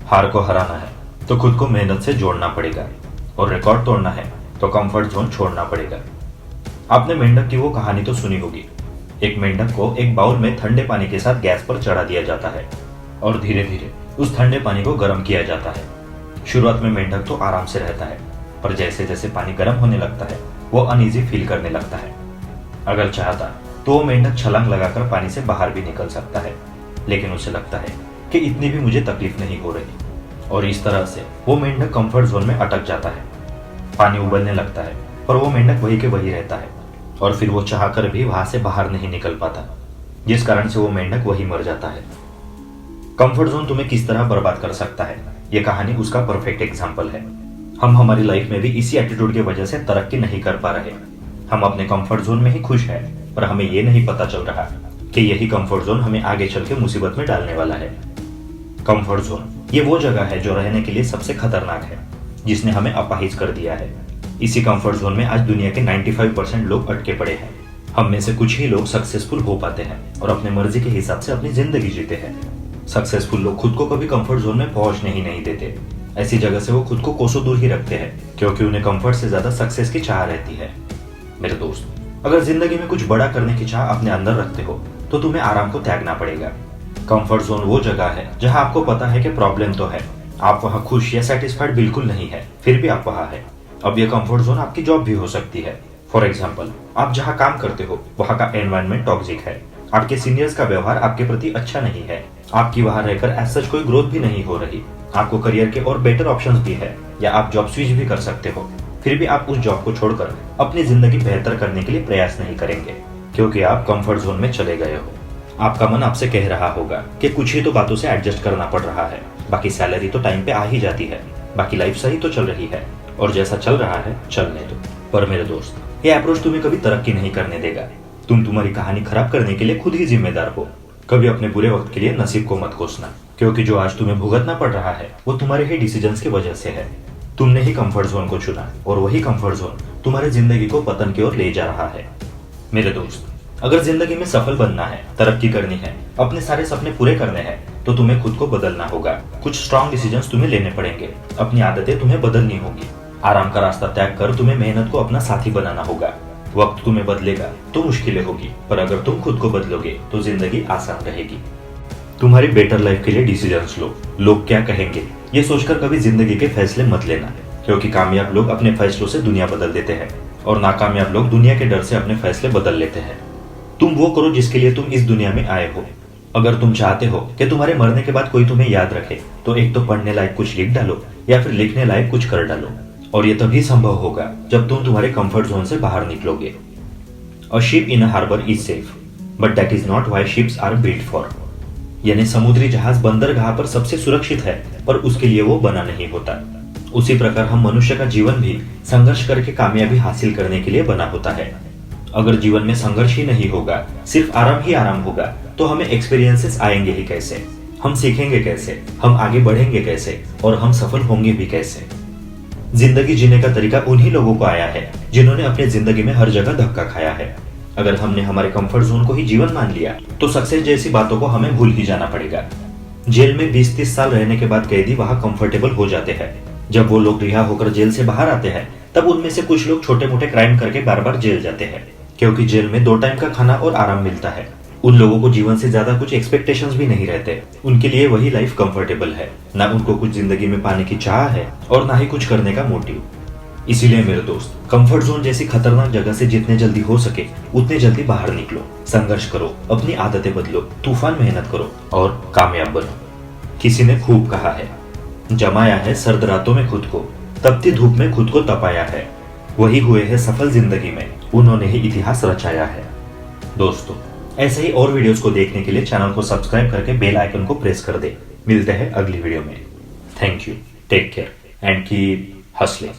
हार को हराना है तो खुद को मेहनत से जोड़ना पड़ेगा और रिकॉर्ड तोड़ना है तो कंफर्ट जोन छोड़ना पड़ेगा। आपने मेंढक की वो कहानी तो सुनी होगी। एक मेंढक को एक बाउल में ठंडे पानी के साथ गैस पर चढ़ा दिया जाता है और धीरे धीरे उस ठंडे पानी को गर्म किया जाता है। शुरुआत में मेंढक तो आराम से रहता है, पर जैसे जैसे पानी गर्म होने लगता है वो अनईजी फील करने लगता है। अगर चाहता तो वो मेंढक छलांग लगाकर पानी से बाहर भी निकल सकता है, लेकिन उसे लगता है कि इतनी भी मुझे तकलीफ नहीं हो रही, और इस तरह से वो मेंढक कंफर्ट जोन में अटक जाता है। पानी उबलने लगता है पर वो मेंढक वही के वही रहता है और फिर वो चाहकर भी वहां से बाहर नहीं निकल पाता, जिस कारण से वो मेंढक वही मर जाता है। कंफर्ट जोन तुम्हें किस तरह बर्बाद कर सकता है, ये कहानी उसका परफेक्ट एग्जाम्पल है। हम हमारी लाइफ में भी इसी एटीट्यूड की वजह से तरक्की नहीं कर पा रहे। हम अपने कंफर्ट जोन में ही खुश हैं, पर हमें ये नहीं पता चल रहा कि यही कंफर्ट जोन हमें आगे चल के मुसीबत में डालने वाला है। कंफर्ट जोन ये वो जगह है जो रहने के लिए सबसे खतरनाक है, जिसने हमें अपाहिज कर दिया है। इसी कंफर्ट जोन में आज दुनिया के 95% लोग अटके पड़े हैं। हम में से कुछ ही लोग सक्सेसफुल हो पाते हैं और अपने मर्जी के हिसाब से अपनी जिंदगी जीते हैं। सक्सेसफुल लोग खुद को कभी कंफर्ट जोन में पहुंचने ही नहीं देते। ऐसी जगह से वो खुद को कोसों दूर ही रखते हैं, क्योंकि उन्हें कंफर्ट से ज्यादा सक्सेस की चाह रहती है। मेरे दोस्त, अगर जिंदगी में कुछ बड़ा करने की चाह अपने अंदर रखते हो तो तुम्हें आराम को त्यागना पड़ेगा। कंफर्ट जोन वो जगह है जहां आपको पता है कि प्रॉब्लम तो है, आप वहां खुश या सेटिस्फाइड बिल्कुल नहीं है, फिर भी आप वहां है। अब यह कंफर्ट जोन आपकी जॉब भी हो सकती है। फॉर एग्जाम्पल, आप जहां काम करते हो वहां का एनवायरनमेंट टॉक्सिक है, आपके सीनियर्स का व्यवहार आपके प्रति अच्छा नहीं है, आपकी वहां रहकर एज सच कोई ग्रोथ भी नहीं हो रही, आपको करियर के और बेटर ऑप्शंस भी है, या आप जॉब स्विच भी कर सकते हो, फिर भी आप उस जॉब को छोड़कर अपनी जिंदगी बेहतर करने के लिए प्रयास नहीं करेंगे, क्योंकि आप कंफर्ट जोन में चले गए हो। आपका मन आपसे कह रहा होगा कि कुछ ही तो बातों से एडजस्ट करना पड़ रहा है, बाकी सैलरी तो टाइम पे आ ही जाती है, बाकी लाइफ सही तो चल रही है, और जैसा चल रहा है चलने दो। पर मेरे दोस्त, ये अप्रोच तुम्हें कभी तरक्की नहीं करने देगा। तुम तुम्हारी कहानी खराब करने के लिए खुद ही जिम्मेदार हो। कभी अपने बुरे वक्त के लिए नसीब को मत कोसना, क्योंकि जो आज तुम्हें भुगतना पड़ रहा है वो तुम्हारे ही डिसीजंस की वजह से है। तुमने ही कंफर्ट जोन को चुना और वही कंफर्ट जोन तुम्हारी जिंदगी को पतन की ओर ले जा रहा है। मेरे दोस्त, अगर जिंदगी में सफल बनना है, तरक्की करनी है, अपने सारे सपने पूरे करने हैं, तो तुम्हें खुद को बदलना होगा। कुछ स्ट्रॉन्ग डिसीजंस तुम्हें लेने पड़ेंगे, अपनी आदतें तुम्हें बदलनी होगी, आराम का रास्ता त्याग कर तुम्हें मेहनत को अपना साथी बनाना होगा। वक्त तुम्हें बदलेगा तो मुश्किलें होगी, पर अगर तुम खुद को बदलोगे तो जिंदगी आसान रहेगी। तुम्हारी बेटर लाइफ के लिए डिसीजंस लो। लोग क्या कहेंगे ये सोचकर कभी जिंदगी के फैसले मत लेना, क्योंकि कामयाब लोग अपने फैसलों से दुनिया बदल देते हैं और नाकामयाब लोग दुनिया के डर से अपने फैसले बदल लेते हैं। तुम वो करो जिसके लिए तुम इस दुनिया में आए हो। अगर तुम चाहते हो कि तुम्हारे मरने के बाद कोई तुम्हें याद रखे, तो एक तो पढ़ने लायक कुछ लिख डालो या फिर लिखने लायक कुछ कर डालो, और ये तभी संभव होगा जब तुम तुम्हारे कंफर्ट जोन से बाहर निकलोगे। A ship in a harbour is safe, but that is not why ships are built for. यानी समुद्री जहाज बंदरगाह पर सबसे सुरक्षित है, पर उसके लिए वो बना नहीं होता। उसी प्रकार हम मनुष्य का जीवन भी संघर्ष करके कामयाबी हासिल करने के लिए बना होता है। अगर जीवन में संघर्ष ही नहीं होगा, सिर्फ आराम ही आराम होगा, तो हमें एक्सपीरियंसेस आएंगे ही कैसे, हम सीखेंगे कैसे, हम आगे बढ़ेंगे कैसे, और हम सफल होंगे भी कैसे। जिंदगी जीने का तरीका उन्हीं लोगों को आया है जिन्होंने अपनी जिंदगी में हर जगह धक्का खाया है। अगर हमने हमारे कंफर्ट जोन को ही जीवन मान लिया तो सक्सेस जैसी बातों को हमें भूल ही जाना पड़ेगा। जेल में 20-30 साल रहने के बाद कैदी वहां कंफर्टेबल हो जाते हैं। जब वो लोग रिहा होकर जेल से बाहर आते हैं, तब उनमें से कुछ लोग छोटे मोटे क्राइम करके बार बार जेल जाते हैं, क्योंकि जेल में 2 टाइम का खाना और आराम मिलता है। उन लोगों को जीवन से ज्यादा कुछ एक्सपेक्टेशंस भी नहीं रहते। उनके लिए वही लाइफ कंफर्टेबल है। ना उनको कुछ जिंदगी में पाने की चाह है और ना ही कुछ करने का मोटिव। इसीलिए मेरे दोस्त, कंफर्ट जोन जैसी खतरनाक जगह से जितने जल्दी हो सके उतने जल्दी बाहर निकलो, संघर्ष करो, अपनी आदतें बदलो, तूफान मेहनत करो और कामयाब बनो। किसी ने खूब कहा है, जमाया है सर्द रातों में खुद को, तपती धूप में खुद को तपाया है, वही हुए हैं सफल जिंदगी में, उन्होंने ही इतिहास रचाया है। दोस्तों, ऐसे ही और वीडियोस को देखने के लिए चैनल को सब्सक्राइब करके बेल आइकन को प्रेस कर दे। मिलते हैं अगली वीडियो में। Thank you, take care and keep hustling.